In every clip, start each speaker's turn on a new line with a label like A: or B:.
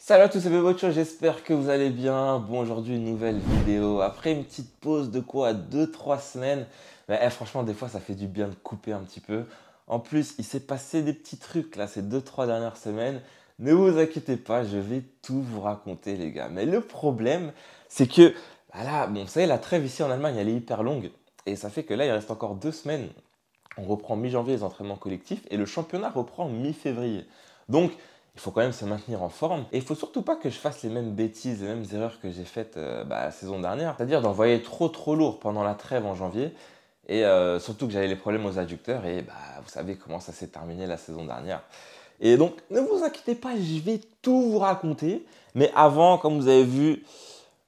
A: Salut à tous, c'est Bebocho, j'espère que vous allez bien. Bon, aujourd'hui, une nouvelle vidéo. Après une petite pause de quoi, 2-3 semaines. Mais franchement, des fois, ça fait du bien de couper un petit peu. En plus, il s'est passé des petits trucs là ces 2-3 dernières semaines. Ne vous inquiétez pas, je vais tout vous raconter, les gars. Mais le problème, c'est que là, bon, vous savez, la trêve ici en Allemagne, elle est hyper longue. Et ça fait que là, il reste encore 2 semaines. On reprend mi-janvier les entraînements collectifs et le championnat reprend mi-février. Donc, il faut quand même se maintenir en forme. Et il faut surtout pas que je fasse les mêmes bêtises, les mêmes erreurs que j'ai faites la saison dernière. C'est-à-dire d'envoyer trop lourd pendant la trêve en janvier. Et surtout que j'avais les problèmes aux adducteurs. Et vous savez comment ça s'est terminé la saison dernière. Et donc, ne vous inquiétez pas, je vais tout vous raconter. Mais avant, comme vous avez vu,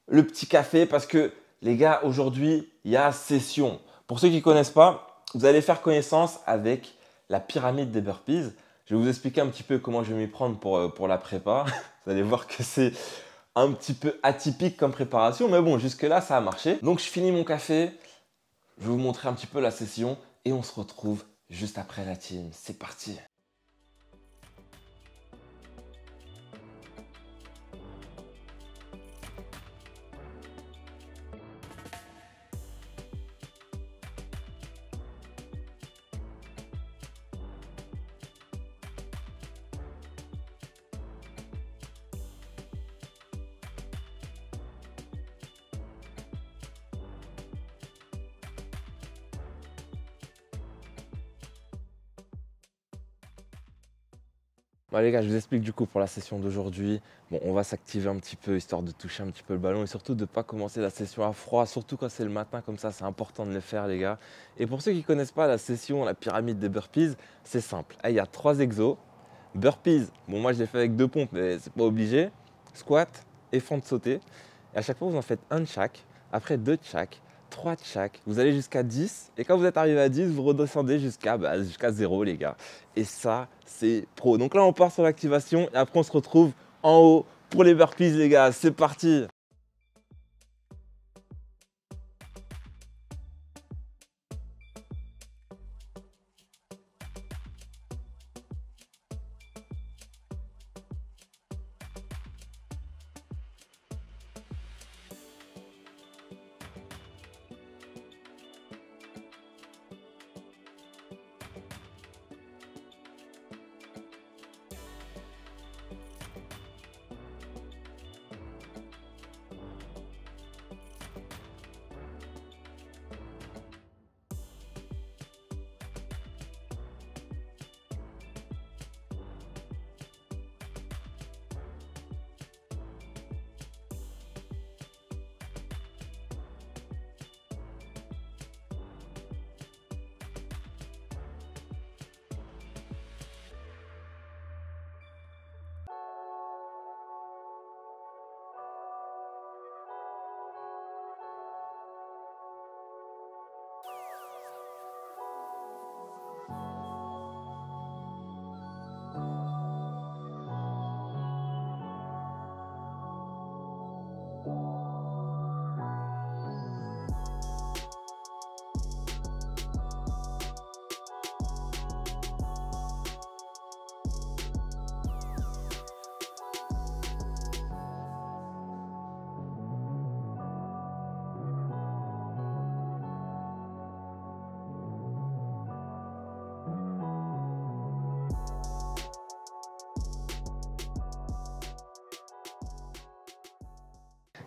A: le petit café. Parce que les gars, aujourd'hui, il y a session. Pour ceux qui ne connaissent pas, vous allez faire connaissance avec la pyramide des burpees. Je vais vous expliquer un petit peu comment je vais m'y prendre pour la prépa. Vous allez voir que c'est un petit peu atypique comme préparation, mais bon, jusque-là, ça a marché. Donc, je finis mon café, je vais vous montrer un petit peu la session et on se retrouve juste après la team. C'est parti! Bon les gars, je vous explique du coup pour la session d'aujourd'hui. Bon, on va s'activer un petit peu histoire de toucher un petit peu le ballon et surtout de ne pas commencer la session à froid, surtout quand c'est le matin comme ça, c'est important de le faire les gars. Et pour ceux qui ne connaissent pas la session, la pyramide des burpees, c'est simple. Il y a 3 exos. Burpees, bon moi je l'ai fait avec 2 pompes mais c'est pas obligé. Squat et fente sautée. Et à chaque fois vous en faites un de chaque, après 2 de chaque, 3 de chaque. Vous allez jusqu'à 10 et quand vous êtes arrivé à 10, vous redescendez jusqu'à 0 les gars. Et ça, c'est pro. Donc là, on part sur l'activation et après, on se retrouve en haut pour les burpees les gars. C'est parti!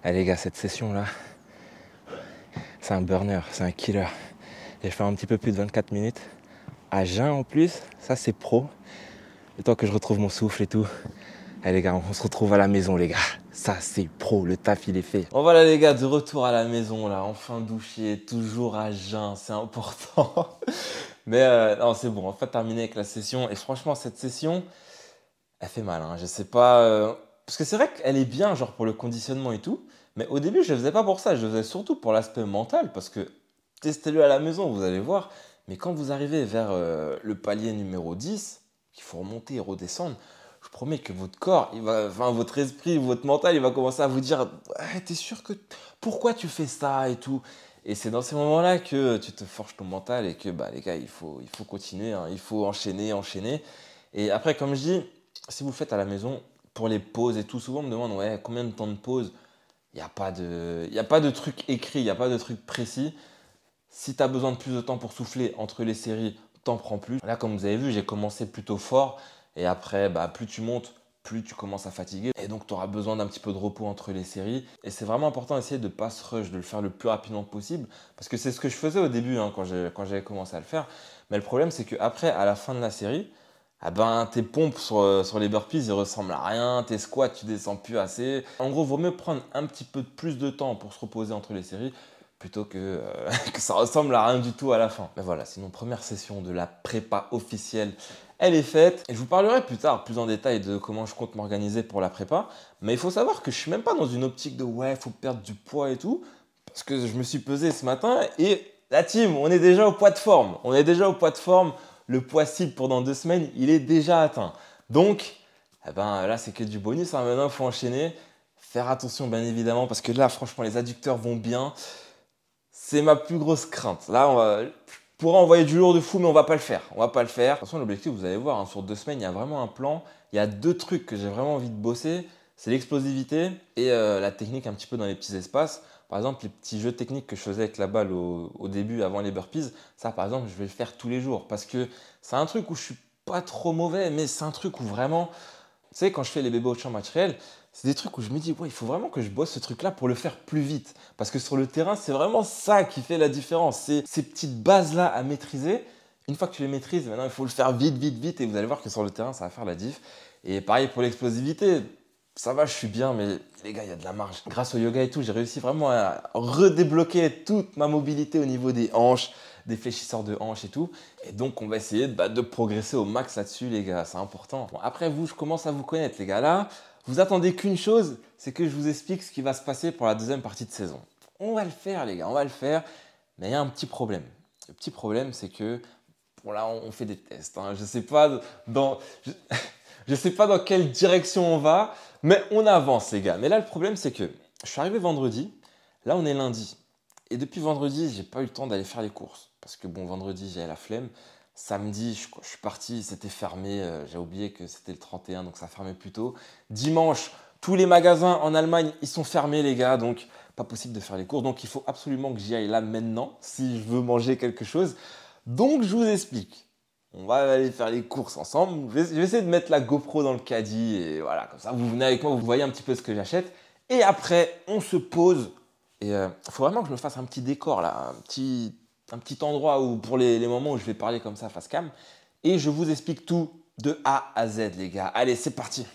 A: Allez les gars, cette session-là, c'est un burner, c'est un killer. J'ai fait un petit peu plus de 24 minutes. À jeun en plus, ça c'est pro. Le temps que je retrouve mon souffle et tout. Allez les gars, on se retrouve à la maison les gars. Ça c'est pro, le taf il est fait. Bon voilà les gars, de retour à la maison là, enfin douché, toujours à jeun, c'est important. Mais non c'est bon, on va terminer avec la session. Et franchement cette session, elle fait mal, hein. Je sais pas. Parce que c'est vrai qu'elle est bien, genre pour le conditionnement et tout. Mais au début, je le faisais pas pour ça. Je le faisais surtout pour l'aspect mental. Parce que testez-le à la maison, vous allez voir. Mais quand vous arrivez vers le palier numéro 10, qu'il faut remonter et redescendre, je promets que votre corps, enfin votre esprit, votre mental, il va commencer à vous dire ouais, t'es sûr que. Pourquoi tu fais ça et tout. Et c'est dans ces moments-là que tu te forges ton mental et que les gars, il faut continuer, hein. Il faut enchaîner. Et après, comme je dis, si vous le faites à la maison, pour les pauses et tout, souvent on me demande ouais, combien de temps de pause? Il y a pas de truc écrit, il n'y a pas de truc précis. Si tu as besoin de plus de temps pour souffler entre les séries, t'en prends plus. Là, comme vous avez vu, j'ai commencé plutôt fort. Et après, plus tu montes, plus tu commences à fatiguer. Et donc, tu auras besoin d'un petit peu de repos entre les séries. Et c'est vraiment important d'essayer de ne pas se rush, de le faire le plus rapidement possible. Parce que c'est ce que je faisais au début quand j'avais commencé à le faire. Mais le problème, c'est qu'après, à la fin de la série, tes pompes sur les burpees, ils ressemblent à rien. Tes squats, tu descends plus assez. En gros, il vaut mieux prendre un petit peu plus de temps pour se reposer entre les séries plutôt que ça ressemble à rien du tout à la fin. Mais voilà, sinon première session de la prépa officielle, elle est faite. Et je vous parlerai plus tard, plus en détail de comment je compte m'organiser pour la prépa. Mais il faut savoir que je suis même pas dans une optique de ouais, faut perdre du poids et tout. Parce que je me suis pesé ce matin et la team, on est déjà au poids de forme. On est déjà au poids de forme. Le poids cible pour dans 2 semaines, il est déjà atteint. Donc, là, c'est que du bonus. Maintenant, il faut enchaîner. Faire attention, bien évidemment, parce que là, franchement, les adducteurs vont bien. C'est ma plus grosse crainte. Là, je pourrais envoyer du lourd de fou, mais on va pas le faire. On va pas le faire. De toute façon, l'objectif, vous allez voir, sur 2 semaines, il y a vraiment un plan. Il y a 2 trucs que j'ai vraiment envie de bosser. C'est l'explosivité et la technique un petit peu dans les petits espaces. Par exemple, les petits jeux techniques que je faisais avec la balle au début, avant les burpees, ça, par exemple, je vais le faire tous les jours. Parce que c'est un truc où je suis pas trop mauvais, mais c'est un truc où vraiment, tu sais, quand je fais les bébés au champ matériel, c'est des trucs où je me dis, ouais, il faut vraiment que je bosse ce truc-là pour le faire plus vite. Parce que sur le terrain, c'est vraiment ça qui fait la différence. C'est ces petites bases-là à maîtriser. Une fois que tu les maîtrises, maintenant, il faut le faire vite, vite, vite. Et vous allez voir que sur le terrain, ça va faire la diff. Et pareil pour l'explosivité. Ça va, je suis bien, mais les gars, il y a de la marge. Grâce au yoga et tout, j'ai réussi vraiment à redébloquer toute ma mobilité au niveau des hanches, des fléchisseurs de hanches et tout. Et donc, on va essayer de progresser au max là-dessus, les gars. C'est important. Bon, après, vous, je commence à vous connaître, les gars. Là, vous attendez qu'une chose, c'est que je vous explique ce qui va se passer pour la deuxième partie de saison. On va le faire, les gars, on va le faire. Mais il y a un petit problème. Le petit problème, c'est que, bon, là, on fait des tests. Je ne sais pas je sais pas dans quelle direction on va, mais on avance, les gars. Mais là, le problème, c'est que je suis arrivé vendredi. Là, on est lundi. Et depuis vendredi, j'ai pas eu le temps d'aller faire les courses. Parce que bon, vendredi, j'avais la flemme. Samedi, je suis parti, c'était fermé. J'ai oublié que c'était le 31, donc ça fermait plus tôt. Dimanche, tous les magasins en Allemagne, ils sont fermés, les gars. Donc, pas possible de faire les courses. Donc, il faut absolument que j'y aille là maintenant si je veux manger quelque chose. Donc, je vous explique. On va aller faire les courses ensemble. Je vais essayer de mettre la GoPro dans le caddie et voilà, comme ça, vous venez avec moi, vous voyez un petit peu ce que j'achète. Et après, on se pose. Et il faut vraiment que je me fasse un petit décor là, un petit endroit où pour les moments où je vais parler comme ça face cam. Et je vous explique tout de A à Z, les gars. Allez, c'est parti.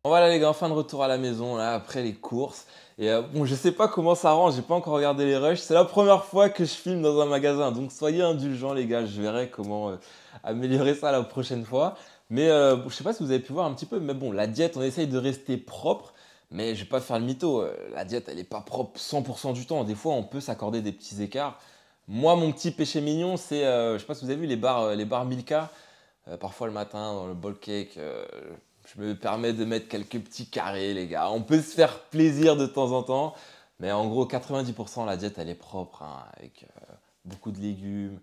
A: Voilà les gars, enfin de retour à la maison là, après les courses. Et bon, je sais pas comment ça rend, j'ai pas encore regardé les rushs. C'est la première fois que je filme dans un magasin, donc soyez indulgents les gars, je verrai comment améliorer ça la prochaine fois. Mais je sais pas si vous avez pu voir un petit peu, mais bon, la diète, on essaye de rester propre, mais je vais pas faire le mytho. La diète, elle est pas propre 100% du temps. Des fois, on peut s'accorder des petits écarts. Moi, mon petit péché mignon, c'est, je sais pas si vous avez vu les bars Milka. Parfois le matin dans le bowl cake. Je me permets de mettre quelques petits carrés, les gars. On peut se faire plaisir de temps en temps. Mais en gros, 90%, la diète, elle est propre. Avec beaucoup de légumes,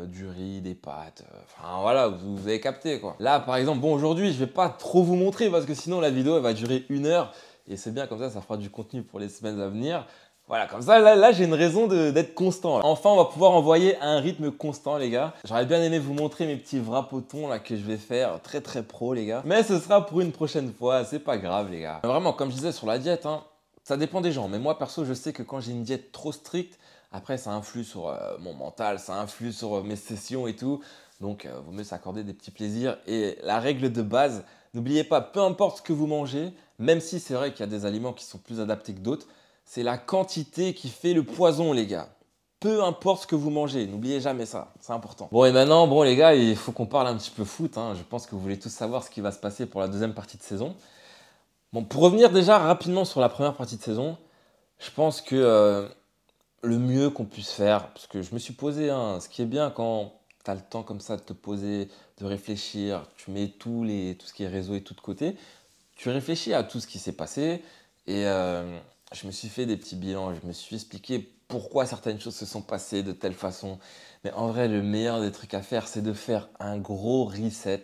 A: du riz, des pâtes. Enfin, voilà, vous avez capté, quoi. Là, par exemple, bon, aujourd'hui, je vais pas trop vous montrer parce que sinon, la vidéo, elle va durer 1 heure. Et c'est bien, comme ça fera du contenu pour les semaines à venir. Voilà, comme ça, là j'ai une raison d'être constant. Enfin, on va pouvoir envoyer à un rythme constant, les gars. J'aurais bien aimé vous montrer mes petits wrapotons là que je vais faire, très très pro, les gars. Mais ce sera pour une prochaine fois, c'est pas grave, les gars. Vraiment, comme je disais sur la diète, ça dépend des gens. Mais moi, perso, je sais que quand j'ai une diète trop stricte, après, ça influe sur mon mental, ça influe sur mes sessions et tout. Donc, vaut mieux s'accorder des petits plaisirs. Et la règle de base, n'oubliez pas, peu importe ce que vous mangez, même si c'est vrai qu'il y a des aliments qui sont plus adaptés que d'autres, c'est la quantité qui fait le poison, les gars. Peu importe ce que vous mangez, n'oubliez jamais ça, c'est important. Bon, et maintenant, bon les gars, il faut qu'on parle un petit peu foot, hein. Je pense que vous voulez tous savoir ce qui va se passer pour la deuxième partie de saison. Bon, pour revenir déjà rapidement sur la première partie de saison, je pense que le mieux qu'on puisse faire, parce que je me suis posé, hein, ce qui est bien quand tu as le temps comme ça de te poser, de réfléchir, tu mets tout ce qui est réseau et tout de côté, tu réfléchis à tout ce qui s'est passé et je me suis fait des petits bilans, je me suis expliqué pourquoi certaines choses se sont passées de telle façon. Mais en vrai, le meilleur des trucs à faire, c'est de faire un gros reset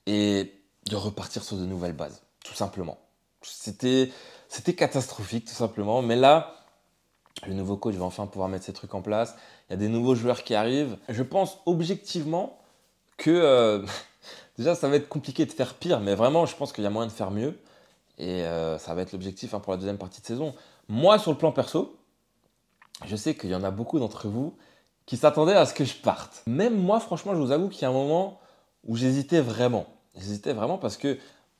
A: et de repartir sur de nouvelles bases, tout simplement. C'était catastrophique, tout simplement. Mais là, le nouveau coach va enfin pouvoir mettre ses trucs en place. Il y a des nouveaux joueurs qui arrivent. Je pense objectivement que déjà, ça va être compliqué de faire pire, mais vraiment, je pense qu'il y a moyen de faire mieux. Et ça va être l'objectif pour la deuxième partie de saison. Moi, sur le plan perso, je sais qu'il y en a beaucoup d'entre vous qui s'attendaient à ce que je parte. Même moi, franchement, je vous avoue qu'il y a un moment où j'hésitais vraiment. J'hésitais vraiment parce que, vous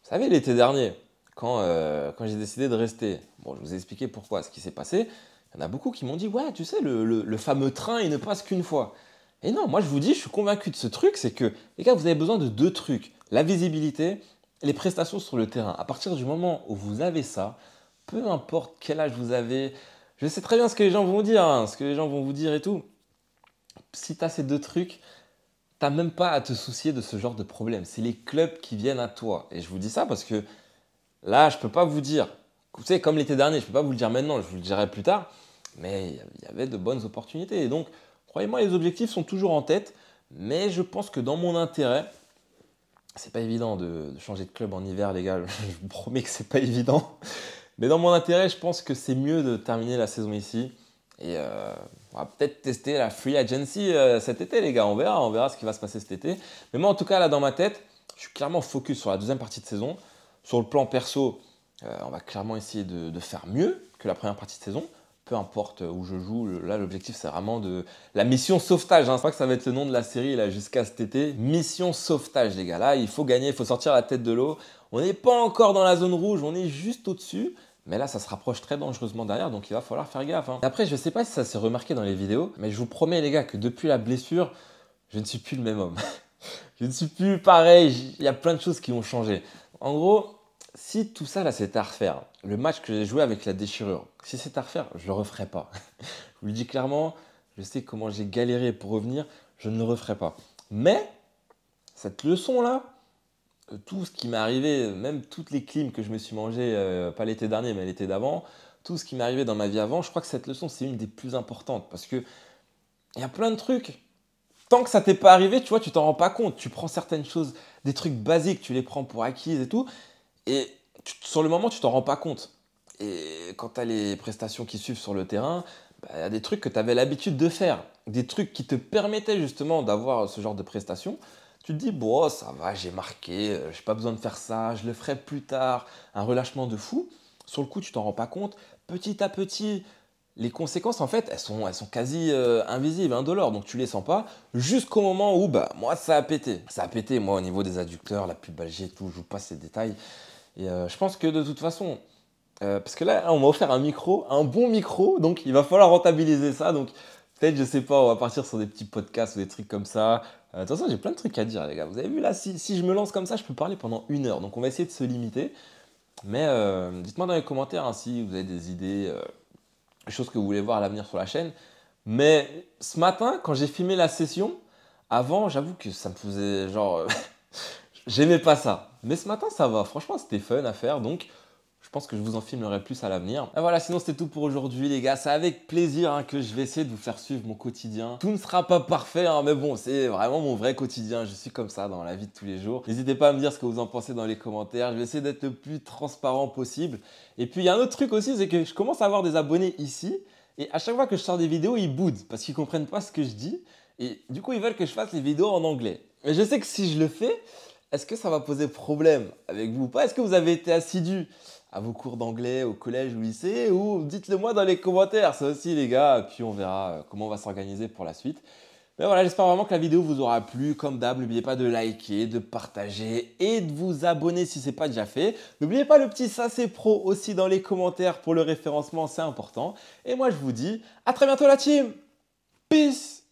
A: savez, l'été dernier, quand j'ai décidé de rester, bon, je vous ai expliqué pourquoi, ce qui s'est passé. Il y en a beaucoup qui m'ont dit, ouais, tu sais, le fameux train, il ne passe qu'une fois. Et non, moi, je vous dis, je suis convaincu de ce truc, c'est que, les gars, vous avez besoin de deux trucs. La visibilité et les prestations sur le terrain. À partir du moment où vous avez ça, peu importe quel âge vous avez, je sais très bien ce que les gens vont vous dire, hein, ce que les gens vont vous dire et tout. Si tu as ces deux trucs, tu n'as même pas à te soucier de ce genre de problème. C'est les clubs qui viennent à toi. Et je vous dis ça parce que là, je ne peux pas vous dire, vous savez, comme l'été dernier, je ne peux pas vous le dire maintenant, je vous le dirai plus tard, mais il y avait de bonnes opportunités. Et donc, croyez-moi, les objectifs sont toujours en tête, mais je pense que dans mon intérêt, c'est pas évident de changer de club en hiver, les gars, je vous promets que c'est pas évident. Mais dans mon intérêt, je pense que c'est mieux de terminer la saison ici. Et on va peut-être tester la free agency cet été, les gars. On verra ce qui va se passer cet été. Mais moi, en tout cas, là, dans ma tête, je suis clairement focus sur la deuxième partie de saison. Sur le plan perso, on va clairement essayer de faire mieux que la première partie de saison. Peu importe où je joue, là, l'objectif, c'est vraiment de la mission sauvetage. Hein. Je crois que ça va être le nom de la série là jusqu'à cet été. Mission sauvetage, les gars. Là, il faut gagner, il faut sortir la tête de l'eau. On n'est pas encore dans la zone rouge, on est juste au-dessus. Mais là, ça se rapproche très dangereusement derrière, donc il va falloir faire gaffe. Hein. Après, je ne sais pas si ça s'est remarqué dans les vidéos, mais je vous promets, les gars, que depuis la blessure, je ne suis plus le même homme. Je ne suis plus pareil, il y a plein de choses qui ont changé. En gros, si tout ça, là, c'était à refaire, le match que j'ai joué avec la déchirure, si c'était à refaire, je ne le referais pas. Je vous le dis clairement, je sais comment j'ai galéré pour revenir, je ne le referai pas. Mais, cette leçon-là, tout ce qui m'est arrivé, même toutes les clims que je me suis mangé, pas l'été dernier, mais l'été d'avant, tout ce qui m'est arrivé dans ma vie avant, je crois que cette leçon, c'est une des plus importantes. Parce que il y a plein de trucs. Tant que ça t'est pas arrivé, tu vois, tu t'en rends pas compte. Tu prends certaines choses, des trucs basiques, tu les prends pour acquises et tout. Et sur le moment, tu t'en rends pas compte. Et quand tu as les prestations qui suivent sur le terrain, il y a des trucs que tu avais l'habitude de faire. Des trucs qui te permettaient justement d'avoir ce genre de prestations. Tu te dis, bon, ça va, j'ai marqué, j'ai pas besoin de faire ça, je le ferai plus tard. Un relâchement de fou. Sur le coup, tu t'en rends pas compte. Petit à petit, les conséquences, en fait, elles sont quasi invisibles, indolores. Donc, tu les sens pas jusqu'au moment où, bah, moi, ça a pété. Ça a pété, moi, au niveau des adducteurs, la pubalgie et tout. Je vous passe ces détails. Et je pense que de toute façon, parce que là, on m'a offert un micro, un bon micro. Donc, il va falloir rentabiliser ça. Donc, peut-être, je sais pas, on va partir sur des petits podcasts ou des trucs comme ça. De toute façon, j'ai plein de trucs à dire, les gars. Vous avez vu, là, si je me lance comme ça, je peux parler pendant 1 heure. Donc, on va essayer de se limiter. Mais dites-moi dans les commentaires hein, si vous avez des idées, des choses que vous voulez voir à l'avenir sur la chaîne. Mais ce matin, quand j'ai filmé la session, avant, j'avoue que ça me faisait genre... j'aimais pas ça. Mais ce matin, ça va. Franchement, c'était fun à faire. Donc, je pense que je vous en filmerai plus à l'avenir. Et voilà, sinon c'était tout pour aujourd'hui les gars. C'est avec plaisir hein, que je vais essayer de vous faire suivre mon quotidien. Tout ne sera pas parfait, hein, mais bon, c'est vraiment mon vrai quotidien. Je suis comme ça dans la vie de tous les jours. N'hésitez pas à me dire ce que vous en pensez dans les commentaires. Je vais essayer d'être le plus transparent possible. Et puis il y a un autre truc aussi, c'est que je commence à avoir des abonnés ici. Et à chaque fois que je sors des vidéos, ils boudent parce qu'ils ne comprennent pas ce que je dis. Et du coup, ils veulent que je fasse les vidéos en anglais. Mais je sais que si je le fais, est-ce que ça va poser problème avec vous ou pas? Est-ce que vous avez été assidus à vos cours d'anglais au collège ou au lycée? Ou dites-le moi dans les commentaires, ça aussi les gars. Puis on verra comment on va s'organiser pour la suite. Mais voilà, j'espère vraiment que la vidéo vous aura plu. Comme d'hab, n'oubliez pas de liker, de partager et de vous abonner si ce n'est pas déjà fait. N'oubliez pas le petit ça c'est pro aussi dans les commentaires pour le référencement, c'est important. Et moi je vous dis à très bientôt la team. Peace.